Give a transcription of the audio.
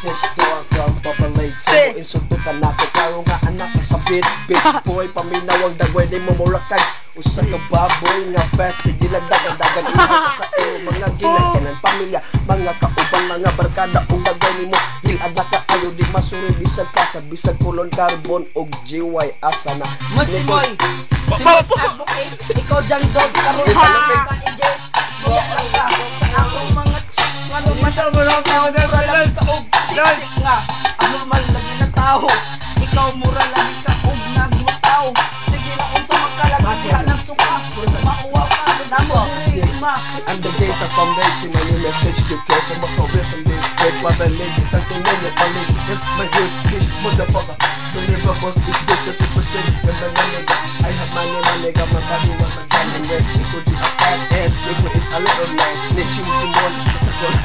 message to ang pabalay. Sino insulto ka na ko karo nga anak sa bit. Bitch boy, paminawang dagway di mo murakay. Usa ka baboy nga fat. Sige lang dagan ina sa iyo. Mga ginagkanan pamilya, mga kauban, mga barkada kung dagway ni mo. Hilad na ka ayo di masuri bisag kasa. Bisag kulon carbon o GY asa na. Matimoy! Simas advocate, ikaw dyan dog karoon ka enjoy. Akong mga chicks, ano masal mo lang tao, mura lang ka og chicks nga. Abnormal lagi na tao, ikaw mura lagi ka og nagmataw. Sige na kung sa magkalagi ka ng suka, makuha ka, namo diri ma. I'm the days of foundation, any message to care. So much over from this great mother lady, something in your family. Just my good fish, motherfucker. Don't ever bust this bitch just to percent. When the nigga, I have money, my nigga, my body, my diamond red. It could be a fat ass, nigga, it's a little man. Snitching, you want, it's a good.